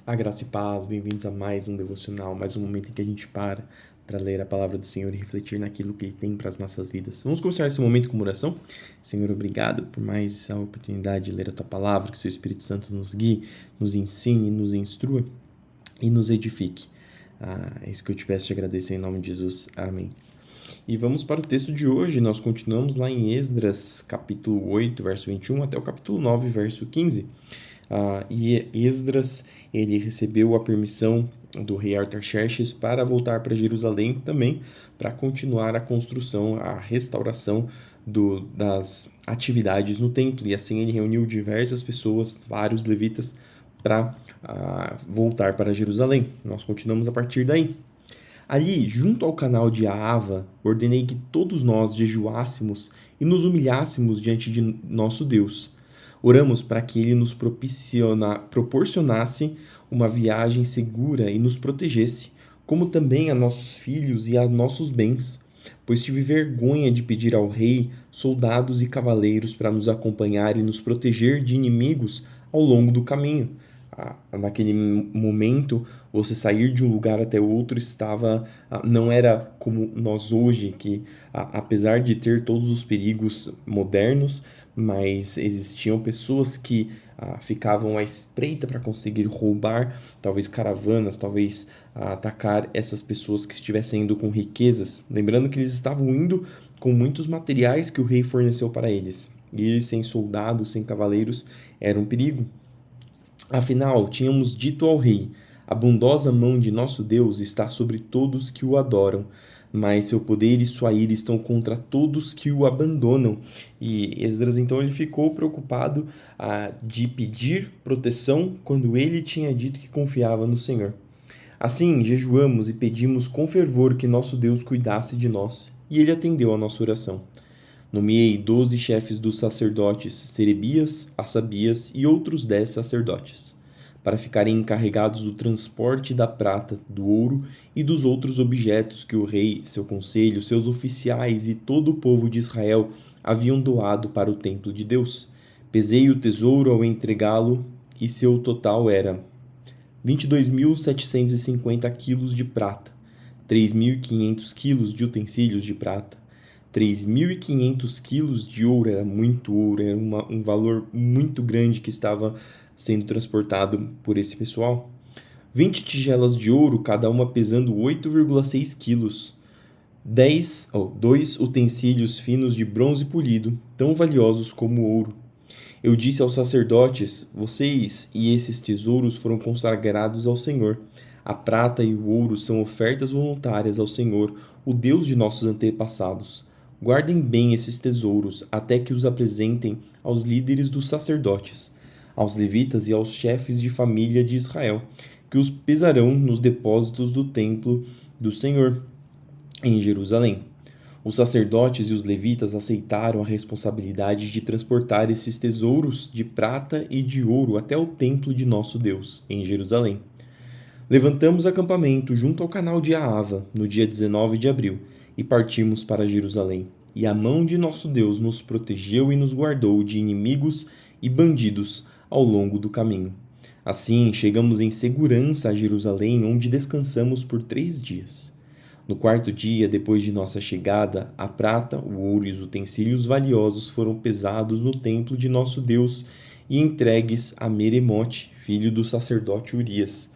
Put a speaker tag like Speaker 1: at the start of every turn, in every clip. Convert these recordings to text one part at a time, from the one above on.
Speaker 1: A graça e paz, bem-vindos a mais um devocional, mais um momento em que a gente para ler a palavra do Senhor e refletir naquilo que Ele tem para as nossas vidas. Vamos começar esse momento com uma oração? Senhor, obrigado por mais essa oportunidade de ler a Tua palavra, que o Seu Espírito Santo nos guie, nos ensine, nos instrua e nos edifique. É isso que eu te peço e te agradeço em nome de Jesus. Amém. E vamos para o texto de hoje. Nós continuamos lá em Esdras, capítulo 8, verso 21, até o capítulo 9, verso 15. E Esdras, ele recebeu a permissão do rei Artaxerxes para voltar para Jerusalém também, para continuar a construção, a restauração das atividades no templo. E assim ele reuniu diversas pessoas, vários levitas, para voltar para Jerusalém. Nós continuamos a partir daí. Ali, junto ao canal de Ahava, ordenei que todos nós jejuássemos e nos humilhássemos diante de nosso Deus. Oramos para que Ele nos proporcionasse uma viagem segura e nos protegesse, como também a nossos filhos e a nossos bens, pois tive vergonha de pedir ao rei soldados e cavaleiros para nos acompanhar e nos proteger de inimigos ao longo do caminho. Naquele momento, você sair de um lugar até outro não era como nós hoje, que apesar de ter todos os perigos modernos, mas existiam pessoas que ficavam à espreita para conseguir roubar, talvez caravanas, talvez atacar essas pessoas que estivessem indo com riquezas. Lembrando que eles estavam indo com muitos materiais que o rei forneceu para eles. Ir sem soldados, sem cavaleiros, era um perigo. Afinal, tínhamos dito ao rei: a bondosa mão de nosso Deus está sobre todos que o adoram, mas seu poder e sua ira estão contra todos que o abandonam. E Esdras, então, ele ficou preocupado de pedir proteção quando ele tinha dito que confiava no Senhor. Assim, jejuamos e pedimos com fervor que nosso Deus cuidasse de nós, e ele atendeu a nossa oração. Nomeei 12 chefes dos sacerdotes, Serebias, Assabias e outros 10 sacerdotes, para ficarem encarregados do transporte da prata, do ouro e dos outros objetos que o rei, seu conselho, seus oficiais e todo o povo de Israel haviam doado para o templo de Deus. Pesei o tesouro ao entregá-lo e seu total era 22.750 quilos de prata, 3.500 quilos de utensílios de prata, 3.500 quilos de ouro, era muito ouro, era um valor muito grande que estava sendo transportado por esse pessoal. 20 tigelas de ouro, cada uma pesando 8,6 quilos. 2 utensílios finos de bronze polido, tão valiosos como o ouro. Eu disse aos sacerdotes: vocês e esses tesouros foram consagrados ao Senhor. A prata e o ouro são ofertas voluntárias ao Senhor, o Deus de nossos antepassados. Guardem bem esses tesouros até que os apresentem aos líderes dos sacerdotes, aos levitas e aos chefes de família de Israel, que os pesarão nos depósitos do templo do Senhor, em Jerusalém. Os sacerdotes e os levitas aceitaram a responsabilidade de transportar esses tesouros de prata e de ouro até o templo de nosso Deus, em Jerusalém. Levantamos acampamento junto ao canal de Ahava, no dia 19 de abril, e partimos para Jerusalém. E a mão de nosso Deus nos protegeu e nos guardou de inimigos e bandidos ao longo do caminho. Assim, chegamos em segurança a Jerusalém, onde descansamos por 3 dias. No 4º dia, depois de nossa chegada, a prata, o ouro e os utensílios valiosos foram pesados no templo de nosso Deus e entregues a Meremote, filho do sacerdote Urias.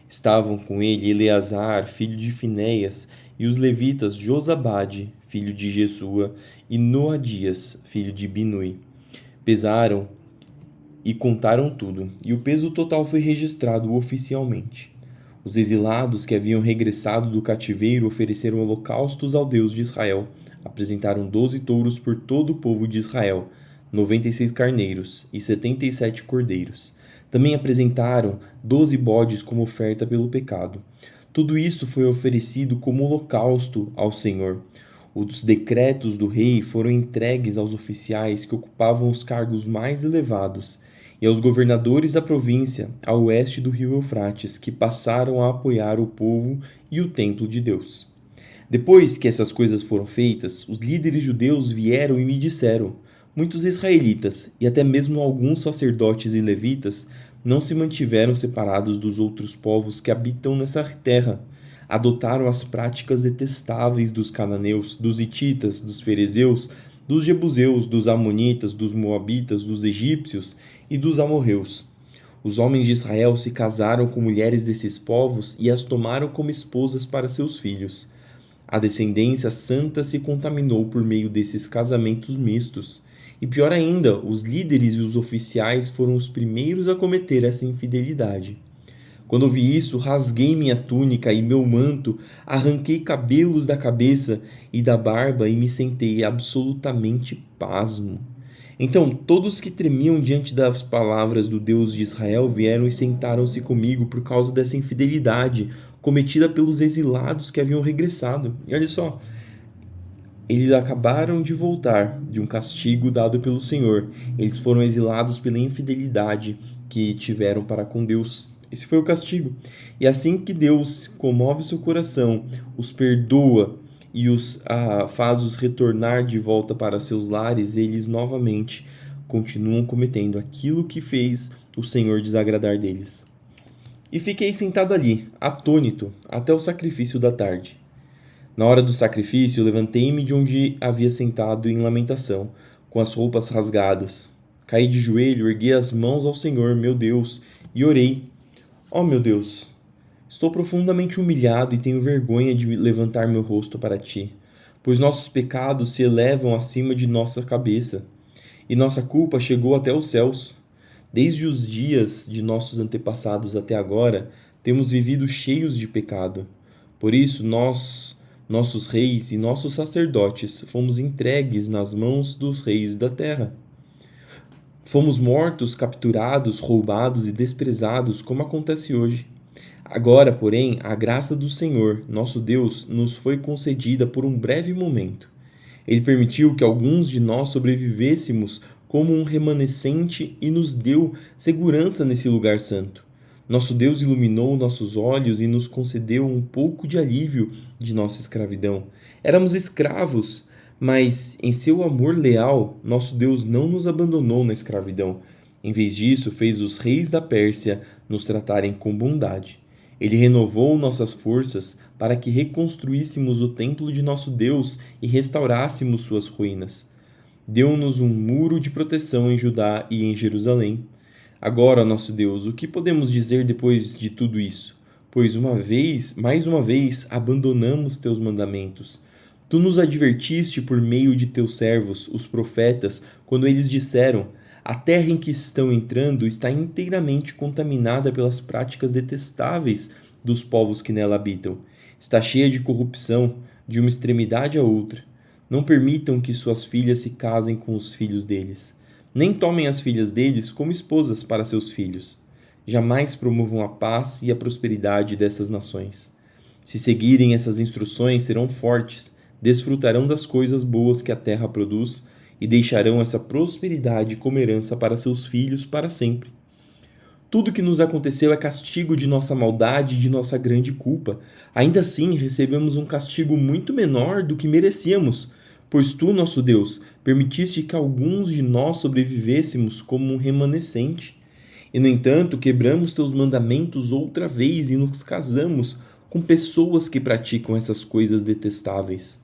Speaker 1: Estavam com ele Eleazar, filho de Finéias, e os levitas Josabade, filho de Jesua, e Noadias, filho de Binui. Pesaram e contaram tudo, e o peso total foi registrado oficialmente. Os exilados que haviam regressado do cativeiro ofereceram holocaustos ao Deus de Israel. Apresentaram 12 touros por todo o povo de Israel, 96 carneiros e 77 cordeiros. Também apresentaram 12 bodes como oferta pelo pecado. Tudo isso foi oferecido como holocausto ao Senhor. Os decretos do rei foram entregues aos oficiais que ocupavam os cargos mais elevados e aos governadores da província a oeste do rio Eufrates, que passaram a apoiar o povo e o templo de Deus. Depois que essas coisas foram feitas, os líderes judeus vieram e me disseram: muitos israelitas e até mesmo alguns sacerdotes e levitas não se mantiveram separados dos outros povos que habitam nessa terra. Adotaram as práticas detestáveis dos cananeus, dos hititas, dos ferezeus, dos jebuseus, dos amonitas, dos moabitas, dos egípcios e dos amorreus. Os homens de Israel se casaram com mulheres desses povos e as tomaram como esposas para seus filhos. A descendência santa se contaminou por meio desses casamentos mistos. E pior ainda, os líderes e os oficiais foram os primeiros a cometer essa infidelidade. Quando ouvi isso, rasguei minha túnica e meu manto, arranquei cabelos da cabeça e da barba e me sentei absolutamente pasmo. Então todos que tremiam diante das palavras do Deus de Israel vieram e sentaram-se comigo por causa dessa infidelidade cometida pelos exilados que haviam regressado. E olha só, eles acabaram de voltar de um castigo dado pelo Senhor. Eles foram exilados pela infidelidade que tiveram para com Deus. Esse foi o castigo. E assim que Deus comove seu coração, os perdoa e os faz-os retornar de volta para seus lares, eles novamente continuam cometendo aquilo que fez o Senhor desagradar deles. E fiquei sentado ali, atônito, até o sacrifício da tarde. Na hora do sacrifício, levantei-me de onde havia sentado em lamentação, com as roupas rasgadas. Caí de joelho, ergui as mãos ao Senhor, meu Deus, e orei. Ó meu Deus, estou profundamente humilhado e tenho vergonha de levantar meu rosto para ti, pois nossos pecados se elevam acima de nossa cabeça, e nossa culpa chegou até os céus. Desde os dias de nossos antepassados até agora, temos vivido cheios de pecado. Por isso, nossos reis e nossos sacerdotes, fomos entregues nas mãos dos reis da terra. Fomos mortos, capturados, roubados e desprezados, como acontece hoje. Agora, porém, a graça do Senhor, nosso Deus, nos foi concedida por um breve momento. Ele permitiu que alguns de nós sobrevivêssemos como um remanescente e nos deu segurança nesse lugar santo. Nosso Deus iluminou nossos olhos e nos concedeu um pouco de alívio de nossa escravidão. Éramos escravos, mas em seu amor leal, nosso Deus não nos abandonou na escravidão. Em vez disso, fez os reis da Pérsia nos tratarem com bondade. Ele renovou nossas forças para que reconstruíssemos o templo de nosso Deus e restaurássemos suas ruínas. Deu-nos um muro de proteção em Judá e em Jerusalém. Agora, nosso Deus, o que podemos dizer depois de tudo isso? Pois mais uma vez, abandonamos teus mandamentos. Tu nos advertiste por meio de teus servos, os profetas, quando eles disseram: a terra em que estão entrando está inteiramente contaminada pelas práticas detestáveis dos povos que nela habitam. Está cheia de corrupção, de uma extremidade a outra. Não permitam que suas filhas se casem com os filhos deles. Nem tomem as filhas deles como esposas para seus filhos. Jamais promovam a paz e a prosperidade dessas nações. Se seguirem essas instruções, serão fortes, desfrutarão das coisas boas que a terra produz e deixarão essa prosperidade como herança para seus filhos para sempre. Tudo que nos aconteceu é castigo de nossa maldade e de nossa grande culpa. Ainda assim, recebemos um castigo muito menor do que merecíamos, pois tu, nosso Deus, permitiste que alguns de nós sobrevivêssemos como um remanescente. E, no entanto, quebramos teus mandamentos outra vez e nos casamos com pessoas que praticam essas coisas detestáveis.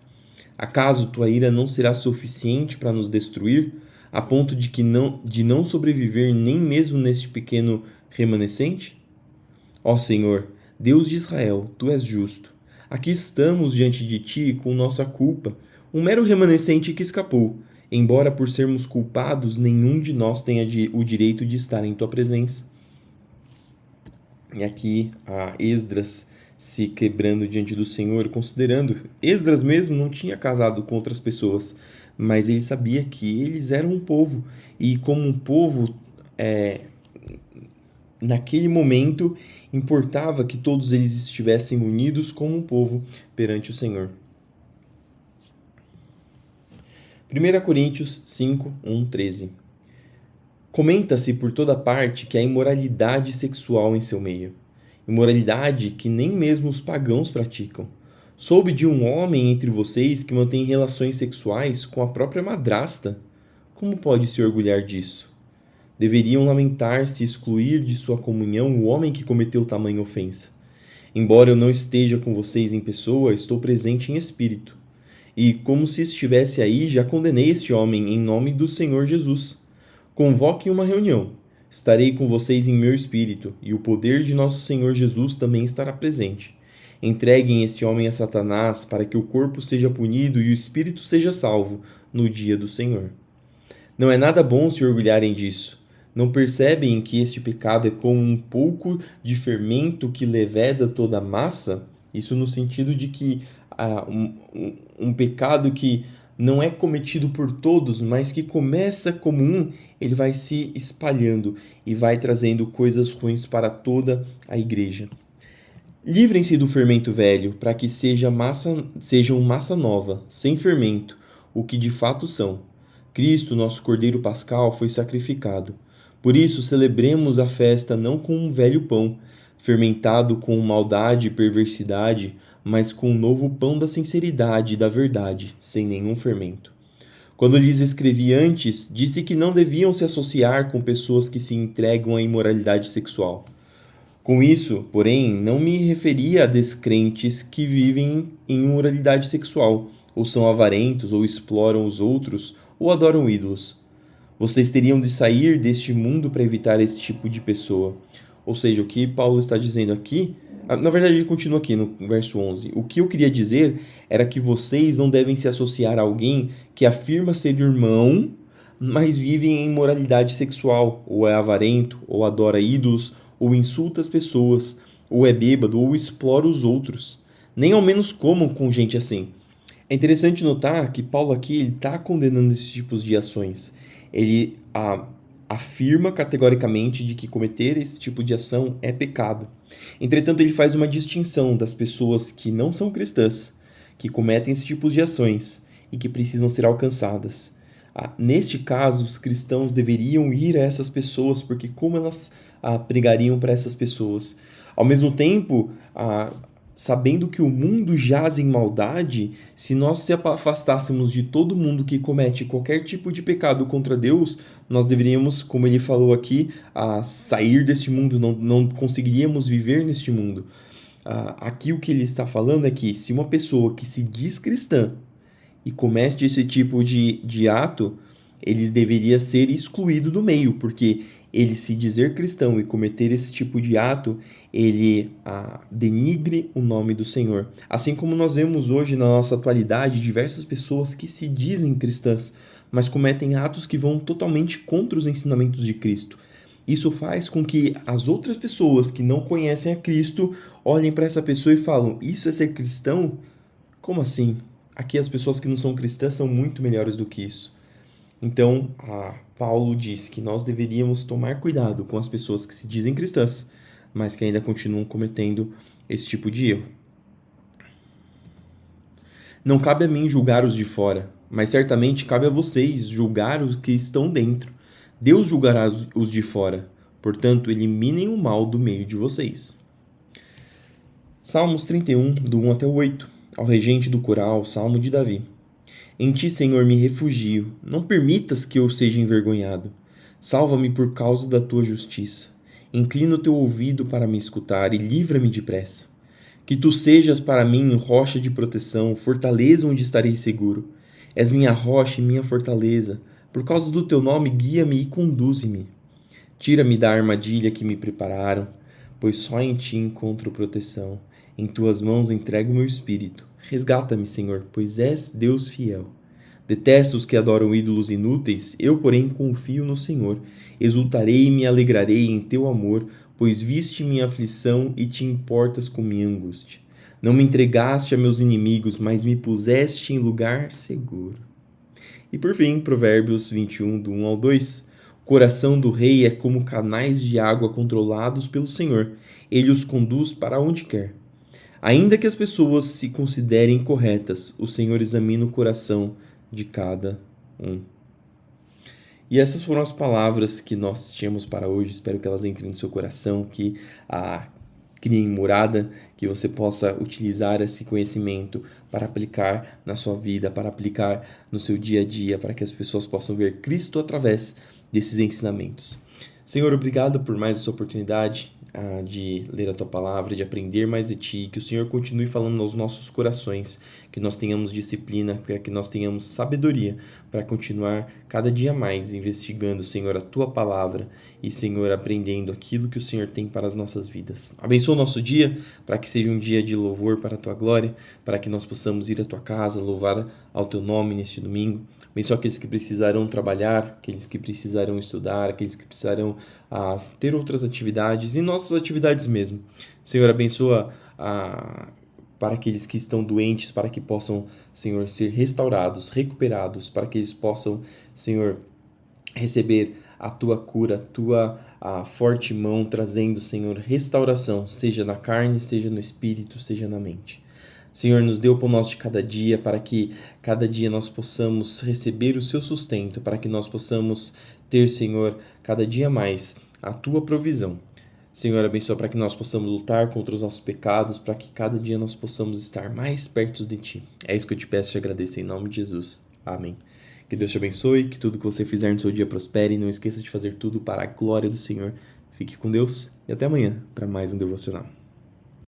Speaker 1: Acaso tua ira não será suficiente para nos destruir, a ponto de não sobreviver nem mesmo neste pequeno remanescente? Ó Senhor, Deus de Israel, tu és justo. Aqui estamos diante de ti com nossa culpa, um mero remanescente que escapou, embora por sermos culpados nenhum de nós tenha o direito de estar em tua presença. E aqui a Esdras se quebrando diante do Senhor, considerando, Esdras mesmo não tinha casado com outras pessoas, mas ele sabia que eles eram um povo, e como um povo, naquele momento, importava que todos eles estivessem unidos como um povo perante o Senhor. 1 Coríntios 5, 1, 13. Comenta-se por toda parte que há imoralidade sexual em seu meio, imoralidade que nem mesmo os pagãos praticam. Soube de um homem entre vocês que mantém relações sexuais com a própria madrasta. Como pode se orgulhar disso? deveriam lamentar-se e excluir de sua comunhão o homem que cometeu tamanha ofensa. Embora eu não esteja com vocês em pessoa, estou presente em espírito. E, como se estivesse aí, já condenei este homem em nome do Senhor Jesus. Convoquem uma reunião. Estarei com vocês em meu espírito, e o poder de nosso Senhor Jesus também estará presente. Entreguem este homem a Satanás, para que o corpo seja punido e o espírito seja salvo no dia do Senhor. Não é nada bom se orgulharem disso. Não percebem que este pecado é como um pouco de fermento que leveda toda a massa? Isso no sentido de que um pecado que não é cometido por todos, mas que começa como ele vai se espalhando e vai trazendo coisas ruins para toda a igreja. Livrem-se do fermento velho, para que sejam massa nova, sem fermento, o que de fato são. Cristo, nosso Cordeiro Pascal, foi sacrificado. Por isso, celebremos a festa não com um velho pão, fermentado com maldade e perversidade, mas com o novo pão da sinceridade e da verdade, sem nenhum fermento. Quando lhes escrevi antes, disse que não deviam se associar com pessoas que se entregam à imoralidade sexual. Com isso, porém, não me referia a descrentes que vivem em imoralidade sexual, ou são avarentos, ou exploram os outros, ou adoram ídolos. Vocês teriam de sair deste mundo para evitar esse tipo de pessoa. Ou seja, o que Paulo está dizendo aqui, na verdade ele continua aqui no verso 11. O que eu queria dizer era que vocês não devem se associar a alguém que afirma ser irmão, mas vive em imoralidade sexual, ou é avarento, ou adora ídolos, ou insulta as pessoas, ou é bêbado, ou explora os outros. Nem ao menos comam com gente assim. É interessante notar que Paulo aqui está condenando esses tipos de ações. Ele afirma categoricamente de que cometer esse tipo de ação é pecado. Entretanto, ele faz uma distinção das pessoas que não são cristãs, que cometem esse tipo de ações e que precisam ser alcançadas. Neste caso, os cristãos deveriam ir a essas pessoas, porque como elas pregariam para essas pessoas? Ao mesmo tempo, sabendo que o mundo jaz em maldade, se nós se afastássemos de todo mundo que comete qualquer tipo de pecado contra Deus, nós deveríamos, como ele falou aqui, sair deste mundo, não conseguiríamos viver neste mundo. Aqui o que ele está falando é que se uma pessoa que se diz cristã e comete esse tipo de ato, ele deveria ser excluído do meio, porque ele se dizer cristão e cometer esse tipo de ato, ele denigre o nome do Senhor. Assim como nós vemos hoje na nossa atualidade diversas pessoas que se dizem cristãs, mas cometem atos que vão totalmente contra os ensinamentos de Cristo. Isso faz com que as outras pessoas que não conhecem a Cristo olhem para essa pessoa e falam: isso é ser cristão? Como assim? Aqui as pessoas que não são cristãs são muito melhores do que isso. Então, Paulo diz que nós deveríamos tomar cuidado com as pessoas que se dizem cristãs, mas que ainda continuam cometendo esse tipo de erro. Não cabe a mim julgar os de fora, mas certamente cabe a vocês julgar os que estão dentro. Deus julgará os de fora, portanto, eliminem o mal do meio de vocês. Salmos 31, do 1 até o 8, ao regente do coral, Salmo de Davi. Em ti, Senhor, me refugio. Não permitas que eu seja envergonhado. Salva-me por causa da tua justiça. Inclina o teu ouvido para me escutar e livra-me depressa. Que tu sejas para mim rocha de proteção, fortaleza onde estarei seguro. És minha rocha e minha fortaleza. Por causa do teu nome, guia-me e conduze-me. Tira-me da armadilha que me prepararam, pois só em ti encontro proteção. Em tuas mãos entrego o meu espírito. Resgata-me, Senhor, pois és Deus fiel. Detesto os que adoram ídolos inúteis, eu, porém, confio no Senhor. Exultarei e me alegrarei em teu amor, pois viste minha aflição e te importas com minha angústia. Não me entregaste a meus inimigos, mas me puseste em lugar seguro. E por fim, Provérbios 21, do 1 ao 2. O coração do rei é como canais de água controlados pelo Senhor. Ele os conduz para onde quer. Ainda que as pessoas se considerem corretas, o Senhor examina o coração de cada um. E essas foram as palavras que nós tínhamos para hoje. Espero que elas entrem no seu coração, que criem morada, que você possa utilizar esse conhecimento para aplicar na sua vida, para aplicar no seu dia a dia, para que as pessoas possam ver Cristo através desses ensinamentos. Senhor, obrigado por mais essa oportunidade de ler a tua palavra, de aprender mais de ti, que o Senhor continue falando aos nossos corações, que nós tenhamos disciplina, para que nós tenhamos sabedoria para continuar cada dia mais investigando, Senhor, a tua palavra e, Senhor, aprendendo aquilo que o Senhor tem para as nossas vidas. Abençoa o nosso dia, para que seja um dia de louvor para a tua glória, para que nós possamos ir à tua casa, louvar ao teu nome neste domingo. Abençoa aqueles que precisarão trabalhar, aqueles que precisarão estudar, aqueles que precisarão ter outras atividades e nossas atividades mesmo. Senhor, abençoa para aqueles que estão doentes, para que possam, Senhor, ser restaurados, recuperados, para que eles possam, Senhor, receber a tua cura, a forte mão trazendo, Senhor, restauração, seja na carne, seja no espírito, seja na mente. Senhor, nos dê o pão nosso de cada dia, para que cada dia nós possamos receber o seu sustento, para que nós possamos ter, Senhor, cada dia mais a tua provisão. Senhor, abençoa para que nós possamos lutar contra os nossos pecados, para que cada dia nós possamos estar mais perto de ti. É isso que eu te peço e te agradeço em nome de Jesus. Amém. Que Deus te abençoe, que tudo que você fizer no seu dia prospere. Não esqueça de fazer tudo para a glória do Senhor. Fique com Deus e até amanhã para mais um devocional.